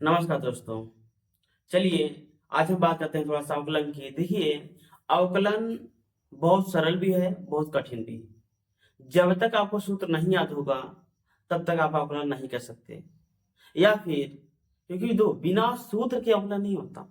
नमस्कार दोस्तों। चलिए आज हम बात करते हैं थोड़ा सा अवकलन की। देखिए, अवकलन बहुत सरल भी है, बहुत कठिन भी। जब तक आपको सूत्र नहीं याद होगा तब तक आप अवकलन नहीं कर सकते। या फिर क्योंकि दो बिना सूत्र के अवकलन नहीं होता।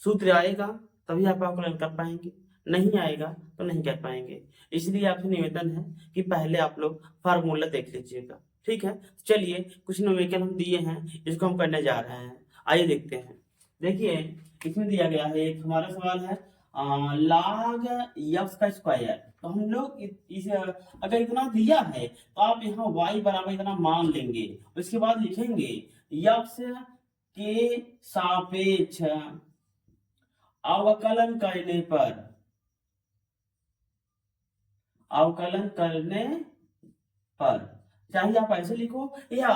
सूत्र आएगा तभी आप अवकलन कर पाएंगे, नहीं आएगा तो नहीं कर पाएंगे। इसलिए आपसे निवेदन है कि पहले आप लोग फार्मूला देख लीजिएगा। ठीक है, चलिए कुछ न्यूमेरिकल हम दिए हैं, इसको हम करने जा रहे हैं। आइए देखते हैं। देखिए, इसमें दिया गया है, एक हमारा सवाल है log x का स्क्वायर। तो हम लोग इस अगर इतना दिया है तो आप यहाँ y बराबर इतना मान लेंगे, उसके बाद लिखेंगे x के सापेक्ष अवकलन करने पर चाहे आप ऐसे लिखो या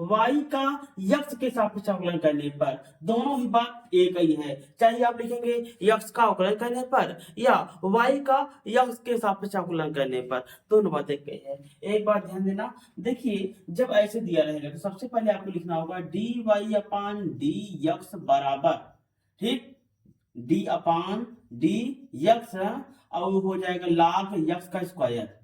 y का x के सापेक्ष अवकलन करने पर, दोनों ही बात एक ही है। चाहे आप लिखेंगे x का अवकलन करने पर या y का x के सापेक्ष अवकलन करने पर, दोनों बात एक ही है। एक बात ध्यान देना, देखिए जब ऐसे दिया रहेगा तो सबसे पहले आपको लिखना होगा dy अपान dx बराबर, ठीक, d अपान डी एक्स और हो जाएगा log x का स्क्वायर।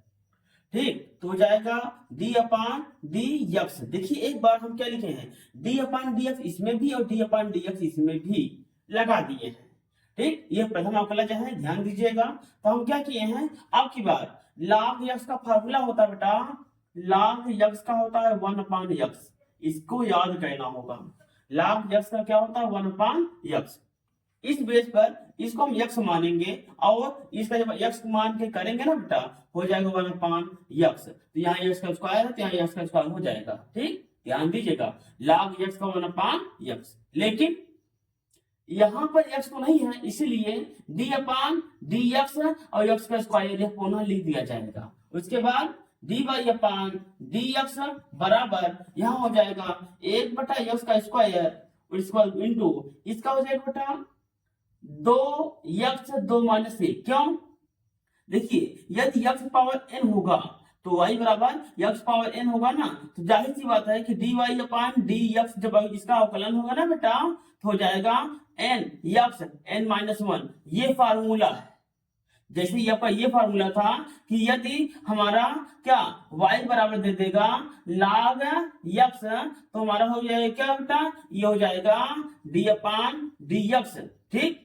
ठीक, तो हो जाएगा d अपान डी एक्स। देखिए एक बार हम क्या लिखे हैं, d अपान डी एक्स इसमें भी और d अपान डी एक्स इसमें भी लगा दिए हैं। ठीक, ये प्रथम अवकलज है, ध्यान दीजिएगा। तो हम क्या किए हैं, अब की बार log x का फार्मूला होता है बेटा, log x का होता है 1 अपान x। इसको याद करना होगा। log x का क्या होता है 1 अपान x। इस बेस पर इसको हम x मानेंगे और इसका जब x मान के करेंगे ना बेटा, हो जाएगा 1 अपान x। तो यहाँ x का स्क्वायर है तो यहाँ x का स्क्वायर हो जाएगा। ठीक, ध्यान दीजिएगा, log x का 1 अपान x। लेकिन यहाँ पर x तो नहीं है, इसीलिए d अपान डी एक्स और x का स्क्वायर यह पुनः लिख दिया जाएगा। उसके बाद dy अपान डी एक्स बराबर यहाँ हो जाएगा 1 बटा x का स्क्वायर इंटू इसका हो जाएगा बेटा 2x 2 माइनस 1। क्यों, देखिए यदि x पावर n होगा तो y बराबर x पावर n होगा ना, तो जाहिर सी बात है कि dy अपान dx जब इसका अवकलन होगा ना बेटा तो हो जाएगा n x n माइनस 1। ये फार्मूला है। जैसे ये फार्मूला था कि यदि हमारा क्या y बराबर दे देगा log x तो हमारा हो जाएगा क्या बेटा, ये हो जाएगा d अपान dx। ठीक,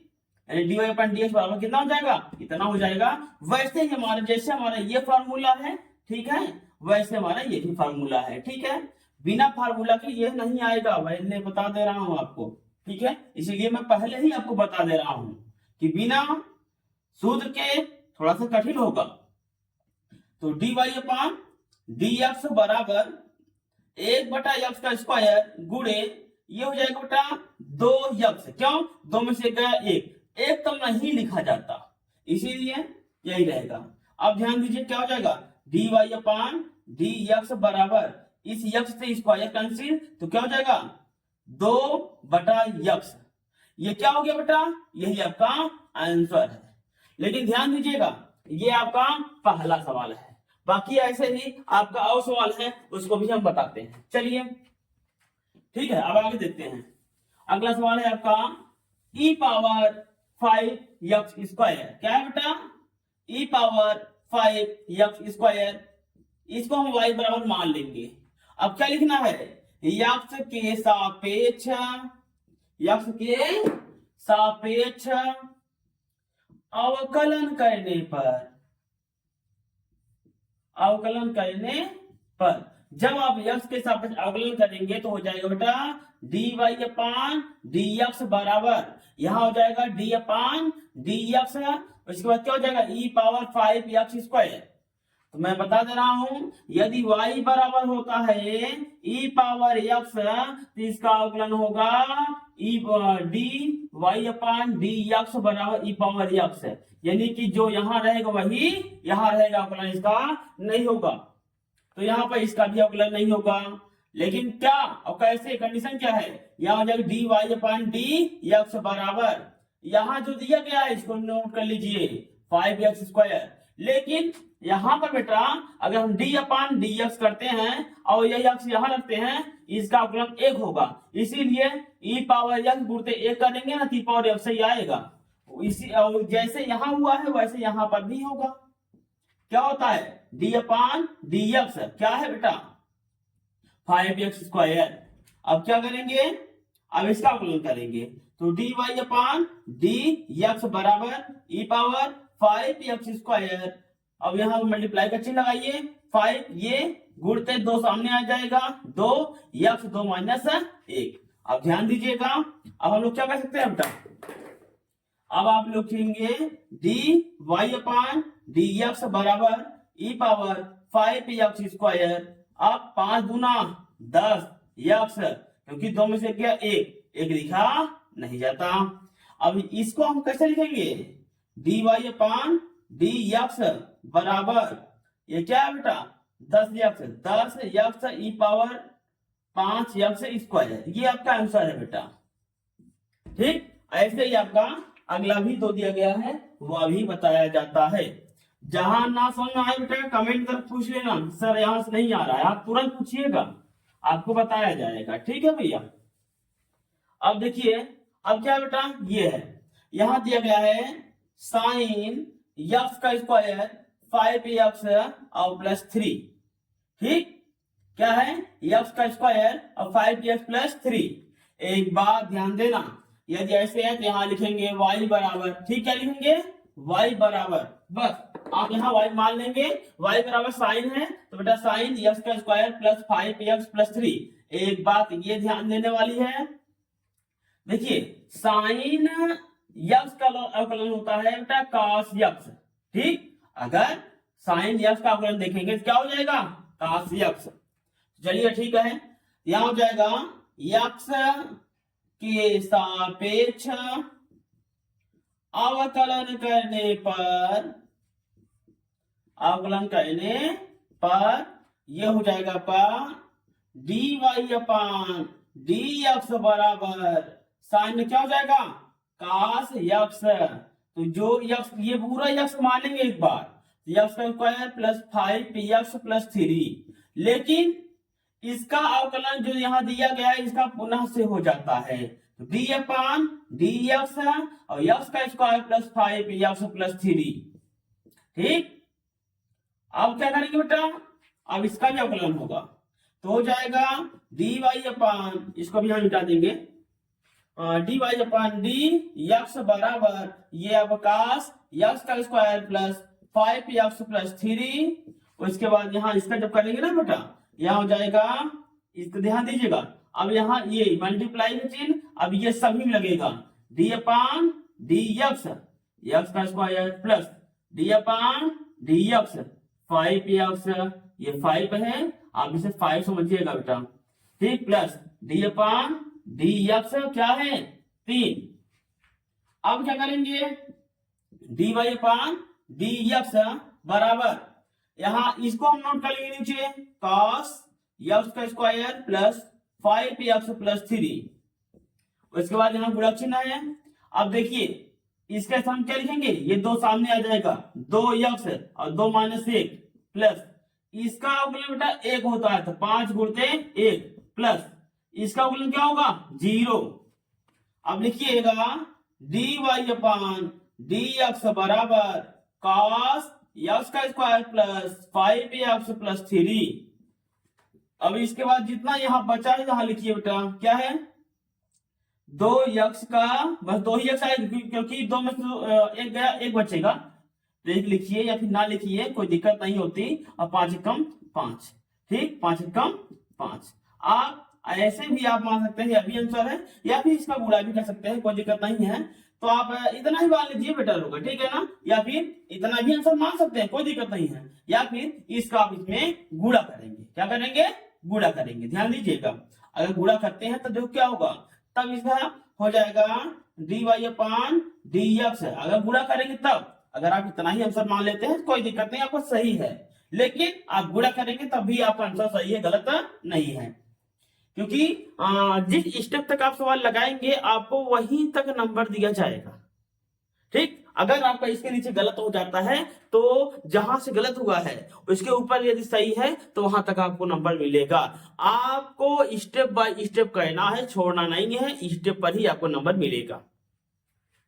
dy अपन dx बराबर कितना हो जाएगा, इतना हो जाएगा। वैसे ही हमारा जैसे हमारा ये फार्मूला है, ठीक है, वैसे हमारा ये भी फार्मूला है। ठीक है, बिना फार्मूला के ये नहीं आएगा, मैं बता दे रहा हूं आपको। ठीक है, इसीलिए मैं पहले ही आपको बता दे रहा हूं कि बिना सूत्र के थोड़ा सा कठिन होगा। तो dy अपान dx बराबर 1 बटा x का स्क्वायर गुणे ये हो जाएगा बेटा 2x। क्यों, 2 में से गया 1 तो नहीं लिखा जाता, इसीलिए यही रहेगा। अब ध्यान दीजिए क्या हो जाएगा, dy अपान dx बराबर इस x से स्क्वायर कैंसिल तो क्या हो जाएगा 2 बटा x। ये क्या हो गया बेटा, यही आपका आंसर है। लेकिन ध्यान दीजिएगा ये आपका पहला सवाल है, बाकी ऐसे ही आपका और सवाल है उसको भी हम बताते हैं। चलिए ठीक है, अब आगे देखते हैं। अगला सवाल है आपका e पावर 5x स्क्वायर। क्या है बेटा, e पावर 5x स्क्वायर, इसको हम y बराबर मान लेंगे। अब क्या लिखना है, x के सापेक्ष अवकलन करने पर जब आप x के सापेक्ष अवकलन करेंगे तो हो जाएगा बेटा dy अपान dx बराबर यहाँ हो जाएगा d अपान dx। उसके बाद क्या हो जाएगा e पावर 5x स्क्वायर। तो मैं बता दे रहा हूं, यदि y बराबर होता है e पावर x तो इसका अवकलन होगा dy अपान dx बराबर e पावर x। यानी कि जो यहां रहेगा वही यहां रहेगा, अवकलन इसका नहीं होगा। तो यहाँ पर इसका भी अवकलन नहीं होगा। लेकिन क्या और कैसे, कंडीशन क्या है, यहाँ हो जाएगा dy अपान dx बराबर यहाँ जो दिया गया है इसको नोट कर लीजिए 5x स्क्वायर। लेकिन यहाँ पर बेटा अगर हम डी अपान डी एक्स करते हैं और यह एक्स यहाँ रखते हैं, इसका अवकलन 1 होगा, इसीलिए ई पावर एक्स गुणते 1 करेंगे ना, तो ई पावर एक्स ही आएगा। इसी और जैसे यहाँ हुआ है वैसे यहाँ पर भी होगा। क्या होता है, डी अपान डी एक्स क्या है बेटा 5x²। अब क्या करेंगे, अब इसका अवकलन करेंगे, तो D y upon D x बराबर ई पावर 5x²। अब यहाँ मल्टीप्लाई का चिन्ह लगाइए, 5 ये गुणते 2 सामने आ जाएगा, 2 x 2 माइनस 1। अब ध्यान दीजिएगा, अब हम लोग क्या कर सकते हैं बेटा, अब आप लोग लिखेंगे D y upon D x बराबर ई पावर 5x²। अब 5 गुना 10 एक्स, क्योंकि 2 में से क्या एक लिखा नहीं जाता। अब इसको हम कैसे लिखेंगे, D y upon D x बराबर ये क्या है बेटा 10 एक्स ई पावर 5x²। ये आपका आंसर है बेटा। ठीक, ऐसे ही आपका अगला भी दो दिया गया है, वह भी बताया जाता है। जहां ना समझ में आए बेटा कमेंट कर पूछ लेना, सर यहां से नहीं आ रहा है, आप तुरंत पूछिएगा, आपको बताया जाएगा। ठीक है भैया। अब देखिए, अब क्या बेटा ये है, यहां दिया गया है साइन x² 5x और +3। ठीक, क्या है x² और 5x + 3। एक बात ध्यान देना, यदि ऐसे है तो यहाँ लिखेंगे y बराबर, ठीक क्या लिखेंगे y बराबर, बस आप यहाँ y मान लेंगे, y बराबर साइन है तो बेटा साइन x² + 5x + 3। एक बात ये ध्यान देने वाली है, देखिए साइन x का अवकलन होता है बेटा cos x। ठीक, अगर साइन x का अवकलन देखेंगे तो क्या हो जाएगा cos x। चलिए ठीक है, यहां हो जाएगा x के सापेक्ष अवकलन करने पर यह हो जाएगा पर D y upon D x बराबर साइन में क्या हो जाएगा cos x। तो जो x ये पूरा x मानेंगे एक बार, x² + 5x + 3, लेकिन इसका अवकलन जो यहाँ दिया गया है इसका पुनः से हो जाता है, तो डी अपान डी एक्स और x² + 5x + 3। ठीक, अब क्या करेंगे बेटा, अब इसका भी अवकलन होगा, तो हो जाएगा डी वाई अपान, इसको भी हम मिटा देंगे, D y upon D x बराबर ये अवकाश x² + 5x + 3। उसके बाद यहाँ इसका जब करेंगे ना बेटा, यहाँ हो जाएगा, इसको ध्यान दीजिएगा, अब यहाँ ये मल्टीप्लाई का चिन्ह, अब ये सभी लगेगा D upon D X x² plus D upon D X 5x, ये 5 है, आप इसे 5 समझिएगा बेटा। ठीक, plus D upon D x क्या है 3। अब क्या करेंगे, D y upon D x बराबर, यहाँ इसको हम नोट कर लेंगे नीचे cos x² + 5x + 3। उसके बाद यहाँ गुणक चिन्ह है। अब देखिए इसके साथ क्या लिखेंगे, ये 2 सामने आ जाएगा, 2x और 2 - 1 प्लस इसका अवकलन बेटा 1 होता है, तो 5 गुणते 1 प्लस इसका अवकलन क्या होगा 0। अब लिखिएगा D y upon D x बराबर cos x² + 5x + 3। अब इसके बाद जितना यहाँ बचा है यहाँ लिखिए बेटा क्या है 2x का, बस 2 ही x आएगा क्योंकि 2 में से एक गया, एक बचेगा, तो एक लिखिए या फिर ना लिखिए कोई दिक्कत नहीं होती। और 5 कम 5, ठीक 5 कम 5। आप ऐसे भी आप मान सकते हैं अभी आंसर है, या फिर इसका गुणा भी कर सकते हैं, कोई दिक्कत नहीं है। तो आप इतना ही मान लीजिए बेटर होगा, ठीक है ना, या फिर इतना भी आंसर मान सकते हैं, कोई दिक्कत नहीं है, या फिर इसका आप इसमें गुणा करेंगे। क्या करेंगे, गुणा करेंगे। ध्यान दीजिएगा, अगर गुणा करते हैं तो जो क्या होगा, तब इसका हो जाएगा d y upon D x. अगर गुणा करेंगे तब, अगर आप इतना ही आंसर मान लेते हैं कोई दिक्कत नहीं, आपको सही है, लेकिन आप गुणा करेंगे तब भी आपका आंसर सही है, गलत नहीं है। क्योंकि जिस स्टेप तक आप सवाल लगाएंगे आपको वहीं तक नंबर दिया जाएगा। ठीक, अगर आपका इसके नीचे गलत हो जाता है तो जहां से गलत हुआ है उसके ऊपर यदि सही है तो वहां तक आपको नंबर मिलेगा। आपको स्टेप बाय स्टेप करना है, छोड़ना नहीं है, स्टेप पर ही आपको नंबर मिलेगा।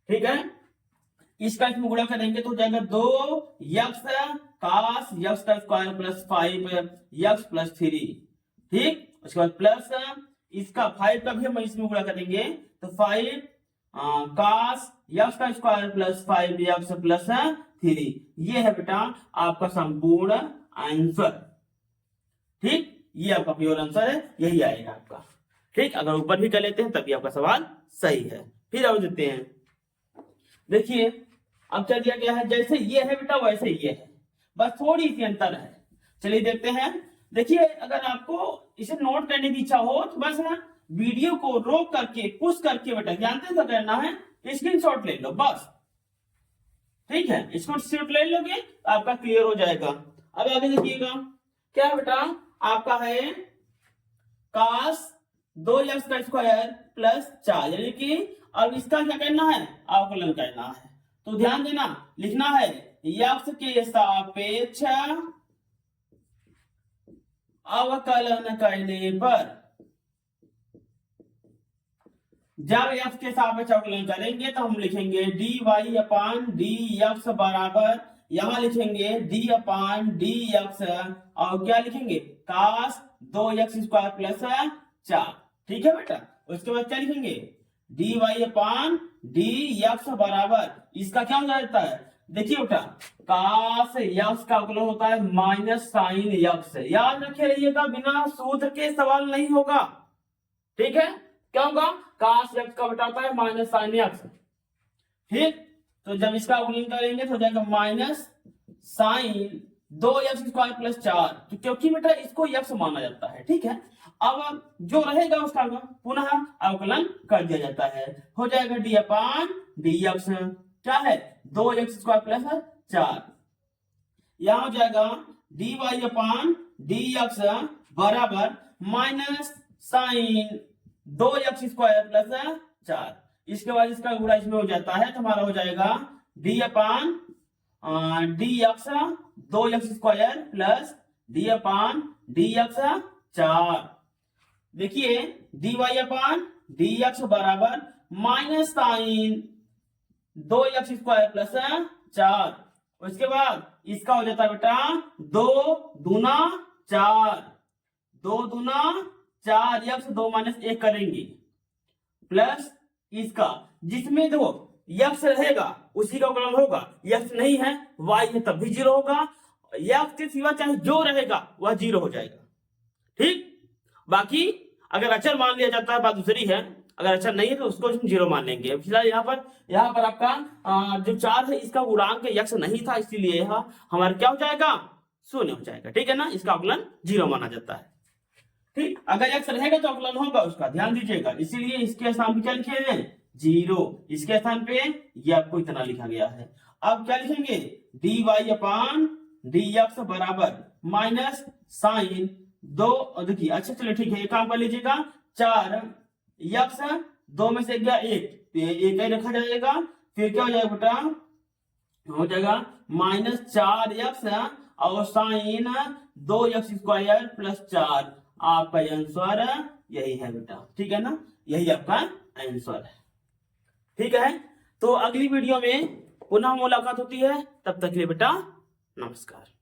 ठीक है, इसका इसमें गुणा करेंगे तो हो जाएगा 2 यक्स कास यक्स का स्क्वायर प्लस 5 यक्स प्लस 3। ठीक, उसके बाद प्लस इसका 5 का भी हम इसमें गुणा करेंगे तो 5 कास यक्स का स्क्वायर प्लस 5 यक्स प्लस 3। ये है बेटा आपका संपूर्ण आंसर। ठीक, ये आपका प्योर आंसर है, यही आएगा आपका। ठीक, अगर ऊपर भी कर लेते हैं तभी आपका सवाल सही है। फिर और देते हैं, देखिए अब क्या दिया गया है, जैसे ये है बेटा वैसे ये है, बस थोड़ी सी अंतर है। चलिए देखते हैं। देखिए अगर आपको इसे नोट करने की इच्छा हो तो बस ना वीडियो को रोक करके पुश करके बेटा जानते हैं क्या करना है, स्क्रीनशॉट ले लो बस। ठीक है, स्क्रीनशॉट ले लोगे तो आपका क्लियर हो जाएगा। अब आगे देखिएगा क्या है बेटा, आपका है कास 2 यक्स का स्क्वायर प्लस 4, यानी कि अब इसका क्या करना है, अवकलन करना है। तो ध्यान देना, लिखना है यक्स के सापेक्ष अवकलन करने पर, जब यक्स के सापेक्ष अवकलन करेंगे तो हम लिखेंगे dy अपान डी यक्स बराबर, यहां लिखेंगे डी अपान डी यक्स और क्या लिखेंगे कास 2 यक्स स्क्वायर प्लस 4। ठीक है बेटा, उसके बाद क्या लिखेंगे dy अपान डी यक्स बराबर, इसका क्या हो जाता है, देखिए बेटा कास यक्स का अवकलन होता है माइनस साइन यक्स। याद रखे रहिएगा, बिना सूत्र के सवाल नहीं होगा। ठीक है, क्या होगा, कास यक्स का बेटा होता है माइनस साइन यक्स। ठीक, तो जब इसका अवकलन करेंगे तो हो जाएगा minus sine 2 x square plus 4, तो क्योंकि बेटा इसको यक्स माना जाता है। ठीक है, अब जो रहेगा उसका पुनः अवकलन कर दिया जाता है, हो जाएगा डी अपान डी यक्स, क्या है 2 यक्स स्क्वायर प्लस 4, यहां हो जाएगा d y upon d x बराबर minus sine 2 x square plus 4। इसके बाद इसका गुणा इसमें हो जाता है तो हमारा हो जाएगा d upon d x 2 x square plus D upon d x 4। देखिए d y upon d x बराबर minus sine 2 x square plus 4। उसके बाद इसका हो जाता है बेटा 2 दूना 4, 2 दूना 4 यक्स 2 माइनस 1 करेंगे प्लस इसका, जिसमें देखो यक्स रहेगा उसी का अवकलन होगा, यक्स नहीं है वाई है तब भी 0 होगा, यक्स के सिवा चाहे जो रहेगा वह 0 हो जाएगा। ठीक, बाकी अगर अचर मान लिया जाता है बात दूसरी है, अगर अचर नहीं है तो उसको हम 0 मान लेंगे। फिलहाल यहाँ पर आपका जो 4 है इसका गुणांक यक्स नहीं था, इसीलिए यह हमारा क्या हो जाएगा 0 हो जाएगा। ठीक है ना, इसका अवकलन 0 माना जाता है। ठीक, अगर यक्स रहेगा तो अवकलन होगा उसका, ध्यान दीजिएगा। इसीलिए इसके स्थान पे क्या लिखे हैं 0, इसके स्थान पे ये आपको इतना लिखा गया है। अब क्या लिखेंगे D y upon d x बराबर माइनस साइन 2, देखिए अच्छा चलो ठीक है, एक काम कर लीजिएगा 4 यक्स 2 में से गया 1 तो एक ही रखा जाएगा, फिर क्या हो जाएगा बेटा हो जाएगा माइनस 4 यक्स और साइन 2 यक्स स्क्वायर प्लस 4। आपका आंसर यही है बेटा। ठीक है ना, यही आपका आंसर है। ठीक है, तो अगली वीडियो में पुनः मुलाकात होती है, तब तक के लिए बेटा नमस्कार।